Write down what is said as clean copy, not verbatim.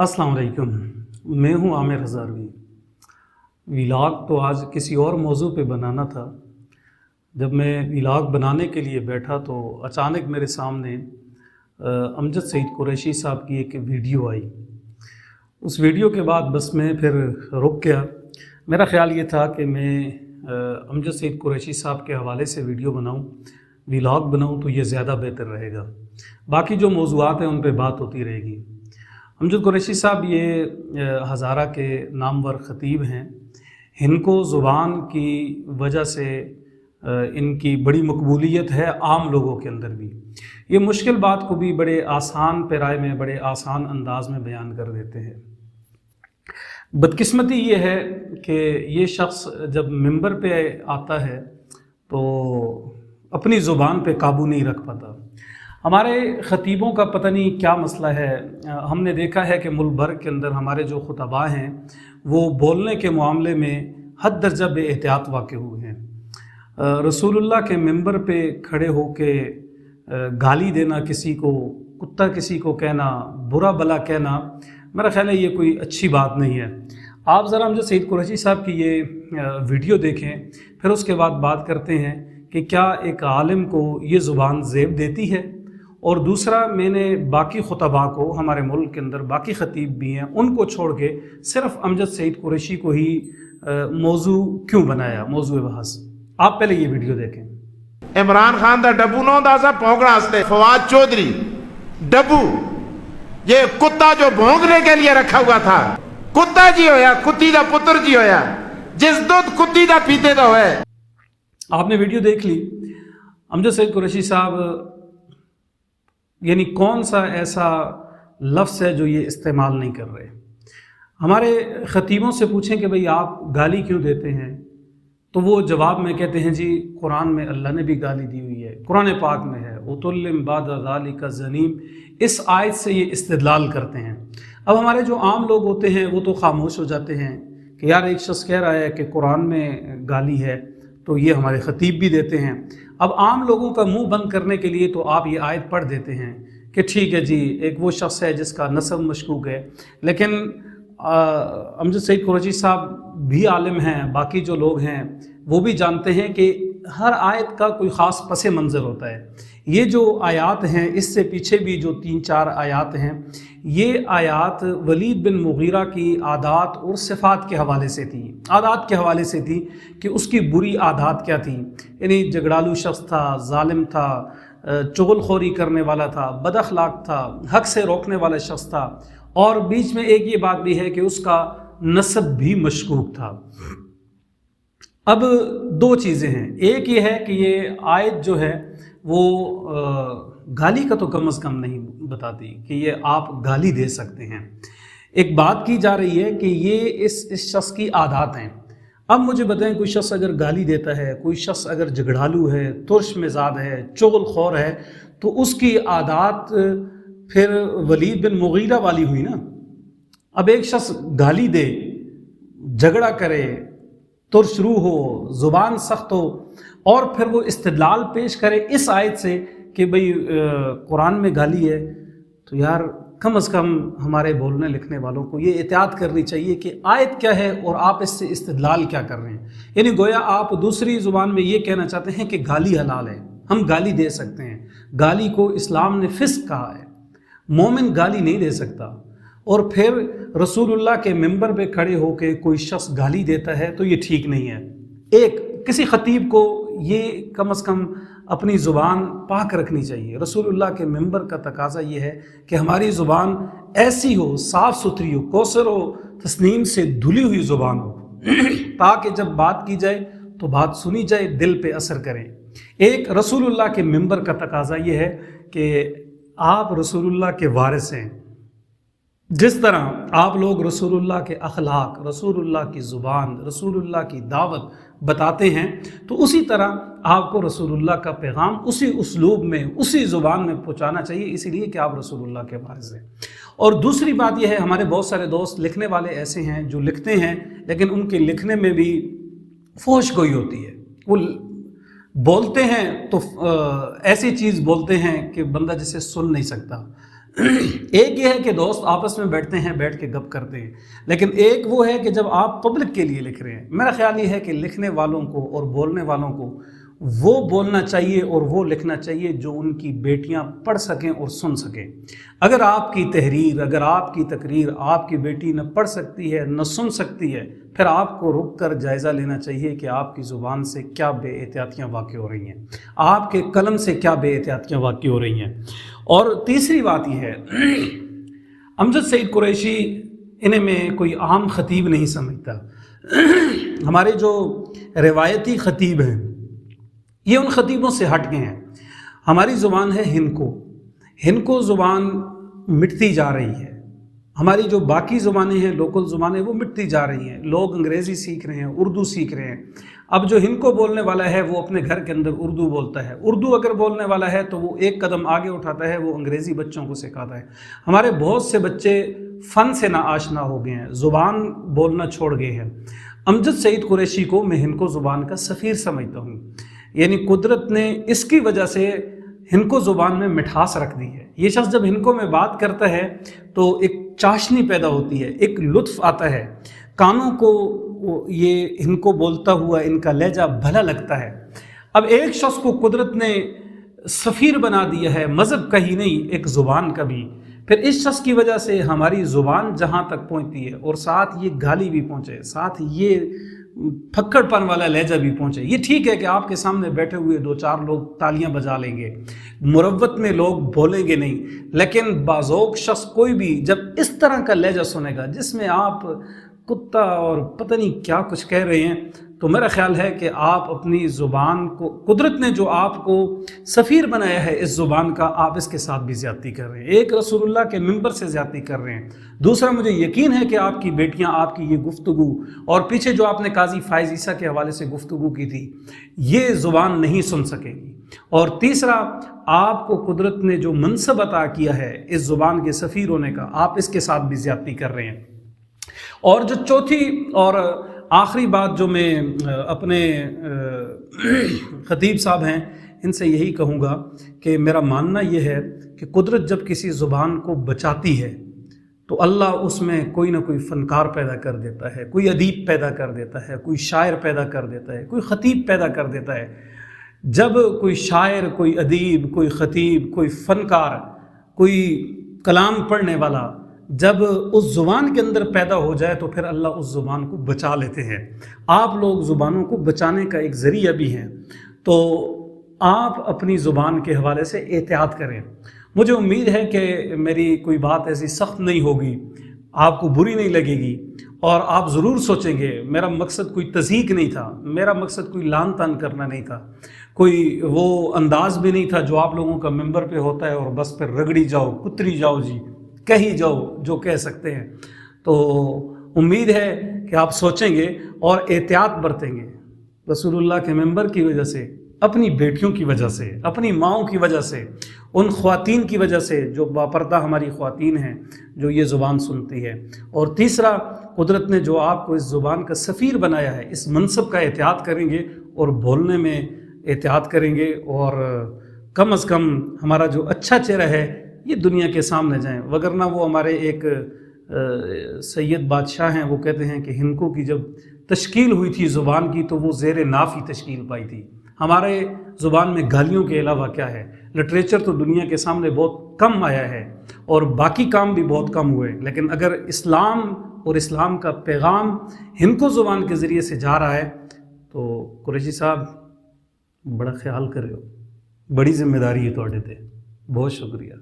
अस्सलाम वालेकुम। मैं हूं आमिर हज़ारवी। व्लॉग तो आज किसी और मौजू पे बनाना था। जब मैं व्लॉग बनाने के लिए बैठा तो अचानक मेरे सामने अमजद सईद कुरैशी साहब की एक वीडियो आई। उस वीडियो के बाद बस मैं फिर रुक गया। मेरा ख़्याल ये था कि मैं अमजद सईद कुरैशी साहब के हवाले से वीडियो बनाऊं, व्लॉग बनाऊं तो ये ज़्यादा बेहतर रहेगा। बाकी जो मौज़ूआत हैं उन पे बात होती रहेगी। अमजद कुरैशी साहब ये हज़ारा के नामवर ख़तीब हैं। इनको ज़ुबान की वजह से इनकी बड़ी मकबूलियत है आम लोगों के अंदर भी। ये मुश्किल बात को भी बड़े आसान पैराए में, बड़े आसान अंदाज में बयान कर देते हैं। बदकिस्मती ये है कि ये शख्स जब मिंबर पे आता है तो अपनी ज़ुबान पे काबू नहीं रख पाता। हमारे ख़तीबों का पता नहीं क्या मसला है। हमने देखा है कि मुल्क भर के अंदर हमारे जो खुतबा हैं वो बोलने के मामले में हद दर्जा बेएहतियात वाक़ हुए हैं। रसूलुल्लाह के मिंबर पे खड़े होके गाली देना, किसी को कुत्ता किसी को कहना, बुरा भला कहना, मेरा ख़्याल है ये कोई अच्छी बात नहीं है। आप ज़रा अमजद सईद कुरैशी साहब की ये वीडियो देखें, फिर उसके बाद बात करते हैं कि क्या एक आलिम को ये ज़ुबान ज़ेब देती है। और दूसरा, मैंने बाकी खुतबा को, हमारे मुल्क के अंदर बाकी ख़तीब भी हैं, उनको छोड़ के सिर्फ अमजद सईद कुरैशी को ही मौजू क्यों बनाया, मौजू बहस। आप पहले ये वीडियो देखें। इमरान खान दा डब्बू नौ दा सा भौंकना हंसते फवाद चौधरी डब्बू, ये कुत्ता जो भौंकने के लिए रखा हुआ था, कुत्ता जी होया, कुत्ती दा पुत्र जी होया, जिस दूध कुत्ती दा पीते तो है। आपने वीडियो देख ली। अमजद सईद कुरैशी साहब यानी कौन सा ऐसा लफ्ज़ है जो ये इस्तेमाल नहीं कर रहे। हमारे ख़तीबों से पूछें कि भाई आप गाली क्यों देते हैं, तो वो जवाब में कहते हैं जी कुरान में अल्लाह ने भी गाली दी हुई है, कुरान पाक में है, उतुल्लिम बाद ज़ालिका ज़नीम। इस आयत से ये इस्तिदलाल करते हैं। अब हमारे जो आम लोग होते हैं वो तो खामोश हो जाते हैं कि यार एक शख्स कह रहा है कि कुरान में गाली है तो ये हमारे ख़तीब भी देते हैं। अब आम लोगों का मुंह बंद करने के लिए तो आप ये आयत पढ़ देते हैं कि ठीक है जी, एक वो शख्स है जिसका नसब मशकूक है। लेकिन अमजद सईद कुरैशी साहब भी आलिम हैं, बाकी जो लोग हैं वो भी जानते हैं कि हर आयत का कोई ख़ास पस मंज़र होता है। ये जो आयात हैं, इससे पीछे भी जो 3-4 आयात हैं, ये आयात वलीद बिन मुगीरा की आदात और सिफ़ात के हवाले से थी। आदात के हवाले से थी कि उसकी बुरी आदात क्या थी, यानी झगड़ालू शख्स था, जालिम था, चुगलखोरी करने वाला था, बदअखलाक था, हक से रोकने वाला शख्स था। और बीच में एक ये बात भी है कि उसका नसब भी मशकूक था। अब दो चीज़ें हैं। एक ये है कि ये आयत जो है वो गाली का तो कम अज़ कम नहीं बताती कि ये आप गाली दे सकते हैं। एक बात की जा रही है कि ये इस शख्स की आदत हैं। अब मुझे बताएं, कोई शख्स अगर गाली देता है, कोई शख्स अगर झगड़ालू है, तुर्श मिजाज है, चुगलखोर है, तो उसकी आदत फिर वलीद बिन मुगीरा वाली हुई ना। अब एक शख्स गाली दे, झगड़ा करे, तुरशरू हो, ज़ुबान सख्त हो, और फिर वो इस्तिदलाल पेश करे इस आयत से कि भाई कुरान में गाली है, तो यार कम अज़ कम हमारे बोलने लिखने वालों को ये एहतियात करनी चाहिए कि आयत क्या है और आप इससे इस्तिदलाल क्या कर रहे हैं। यानी गोया आप दूसरी ज़ुबान में ये कहना चाहते हैं कि गाली हलाल है, हम गाली दे सकते हैं। गाली को इस्लाम ने फिस्क कहा है, मोमिन गाली नहीं दे सकता। और फिर रसूलुल्लाह के मिंबर पे खड़े होकर कोई शख्स गाली देता है तो ये ठीक नहीं है। एक किसी ख़तीब को ये कम अज़ कम अपनी ज़ुबान पाक रखनी चाहिए। रसूलुल्लाह के मिंबर का तकाज़ा ये है कि हमारी ज़ुबान ऐसी हो, साफ़ सुथरी हो, कौसर हो, तस्नीम से धुली हुई ज़ुबान हो, ताकि जब बात की जाए तो बात सुनी जाए, दिल पे असर करें। एक रसूलुल्लाह के मिंबर का तकाज़ा ये है कि आप रसूलुल्लाह के वारिस हैं। जिस तरह आप लोग रसूलुल्लाह के अखलाक, रसूलुल्लाह की ज़ुबान, रसूलुल्लाह की दावत बताते हैं, तो उसी तरह आपको रसूलुल्लाह का पैगाम उसी उसलूब में, उसी ज़ुबान में पहुँचाना चाहिए, इसीलिए कि आप रसूलुल्लाह के वारिस हैं। और दूसरी बात यह है, हमारे बहुत सारे दोस्त लिखने वाले ऐसे हैं जो लिखते हैं लेकिन उनके लिखने में भी फोश गोई होती है। वो बोलते हैं तो ऐसी चीज़ बोलते हैं कि बंदा जिसे सुन नहीं सकता। ایک یہ ہے کہ دوست آپس میں بیٹھتے ہیں، بیٹھ کے گپ کرتے ہیں، لیکن ایک وہ ہے کہ جب آپ پبلک کے لیے لکھ رہے ہیں۔ میرا خیال یہ ہے کہ لکھنے والوں کو اور بولنے والوں کو وہ بولنا چاہیے اور وہ لکھنا چاہیے جو ان کی بیٹیاں پڑھ سکیں اور سن سکیں۔ اگر آپ کی تحریر، اگر آپ کی تقریر آپ کی بیٹی نہ پڑھ سکتی ہے نہ سن سکتی ہے، پھر آپ کو رک کر جائزہ لینا چاہیے کہ آپ کی زبان سے کیا بے احتیاطیاں واقع ہو رہی ہیں، آپ کے قلم سے کیا بے احتیاطیاں واقع ہو رہی ہیں۔ اور تیسری بات یہ ہے، امجد سعید قریشی انہیں میں کوئی عام خطیب نہیں سمجھتا۔ ہمارے جو روایتی خطیب ہیں یہ ان خطیبوں سے ہٹ گئے ہیں۔ ہماری زبان ہے ہندکو زبان مٹتی جا رہی ہے۔ ہماری جو باقی زبانیں ہیں، لوکل زبانیں، وہ مٹتی جا رہی ہیں۔ لوگ انگریزی سیکھ رہے ہیں، اردو سیکھ رہے ہیں۔ اب جو ہندکو بولنے والا ہے وہ اپنے گھر کے اندر اردو بولتا ہے، اردو اگر بولنے والا ہے تو وہ ایک قدم آگے اٹھاتا ہے، وہ انگریزی بچوں کو سکھاتا ہے۔ ہمارے بہت سے بچے فن سے ناآشنا ہو گئے ہیں، زبان بولنا چھوڑ گئے ہیں۔ امجد سعید قریشی کو میں ہندکو زبان کا سفیر سمجھتا ہوں، یعنی قدرت نے اس کی وجہ سے ہندکو زبان میں مٹھاس رکھ دی ہے۔ یہ شخص جب ہندکو میں بات کرتا ہے تو ایک چاشنی پیدا ہوتی ہے، ایک لطف آتا ہے، کانوں کو یہ ہندکو بولتا ہوا ان کا لہجہ بھلا لگتا ہے۔ اب ایک شخص کو قدرت نے سفیر بنا دیا ہے، مذہب کا ہی نہیں ایک زبان کا بھی، پھر اس شخص کی وجہ سے ہماری زبان جہاں تک پہنچتی ہے اور ساتھ یہ گالی بھی پہنچے، ساتھ یہ پھکڑ پن والا لہجہ بھی پہنچے۔ یہ ٹھیک ہے کہ آپ کے سامنے بیٹھے ہوئے دو چار لوگ تالیاں بجا لیں گے، مروت میں لوگ بولیں گے نہیں، لیکن بازوق شخص کوئی بھی جب اس طرح کا لہجہ سنے گا جس میں آپ کتا اور پتہ نہیں کیا کچھ کہہ رہے ہیں، تو میرا خیال ہے کہ آپ اپنی زبان کو، قدرت نے جو آپ کو سفیر بنایا ہے اس زبان کا، آپ اس کے ساتھ بھی زیادتی کر رہے ہیں۔ ایک رسول اللہ کے منبر سے زیادتی کر رہے ہیں، دوسرا مجھے یقین ہے کہ آپ کی بیٹیاں آپ کی یہ گفتگو اور پیچھے جو آپ نے قاضی فائز عیسیٰ کے حوالے سے گفتگو کی تھی یہ زبان نہیں سن سکے گی، اور تیسرا آپ کو قدرت نے جو منصب عطا کیا ہے اس زبان کے سفیر ہونے کا، آپ اس کے ساتھ بھی زیادتی کر رہے ہیں۔ اور جو چوتھی اور آخری بات جو میں اپنے خطیب صاحب ہیں ان سے یہی کہوں گا کہ میرا ماننا یہ ہے کہ قدرت جب کسی زبان کو بچاتی ہے تو اللہ اس میں کوئی نہ کوئی فنکار پیدا کر دیتا ہے، کوئی ادیب پیدا کر دیتا ہے، کوئی شاعر پیدا کر دیتا ہے، کوئی خطیب پیدا کر دیتا ہے۔ جب کوئی شاعر، کوئی ادیب، کوئی خطیب، کوئی فنکار، کوئی کلام پڑھنے والا جب اس زبان کے اندر پیدا ہو جائے تو پھر اللہ اس زبان کو بچا لیتے ہیں۔ آپ لوگ زبانوں کو بچانے کا ایک ذریعہ بھی ہیں، تو آپ اپنی زبان کے حوالے سے احتیاط کریں۔ مجھے امید ہے کہ میری کوئی بات ایسی سخت نہیں ہوگی، آپ کو بری نہیں لگے گی، اور آپ ضرور سوچیں گے میرا مقصد کوئی تضحیک نہیں تھا، میرا مقصد کوئی لان تان کرنا نہیں تھا، کوئی وہ انداز بھی نہیں تھا جو آپ لوگوں کا ممبر پہ ہوتا ہے اور بس پھر رگڑی جاؤ، کتری جاؤ، جی کہی جاؤ جو کہہ سکتے ہیں۔ تو امید ہے کہ آپ سوچیں گے اور احتیاط برتیں گے۔ رسول اللہ کے ممبر کی وجہ سے، اپنی بیٹیوں کی وجہ سے، اپنی ماؤں کی وجہ سے، ان خواتین کی وجہ سے جو باپردہ ہماری خواتین ہیں جو یہ زبان سنتی ہے، اور تیسرا قدرت نے جو آپ کو اس زبان کا سفیر بنایا ہے اس منصب کا احتیاط کریں گے اور بولنے میں احتیاط کریں گے، اور کم از کم ہمارا جو اچھا چہرہ ہے یہ دنیا کے سامنے جائیں۔ وگرنہ وہ ہمارے ایک سید بادشاہ ہیں، وہ کہتے ہیں کہ ہندکو کی جب تشکیل ہوئی تھی زبان کی تو وہ زیر ناف ہی تشکیل پائی تھی۔ ہمارے زبان میں گالیوں کے علاوہ کیا ہے؟ لٹریچر تو دنیا کے سامنے بہت کم آیا ہے اور باقی کام بھی بہت کم ہوئے، لیکن اگر اسلام اور اسلام کا پیغام ہندکو زبان کے ذریعے سے جا رہا ہے تو قریشی صاحب بڑا خیال کرے ہو، بڑی ذمہ داری ہے تواڈے تے۔ بہت شکریہ۔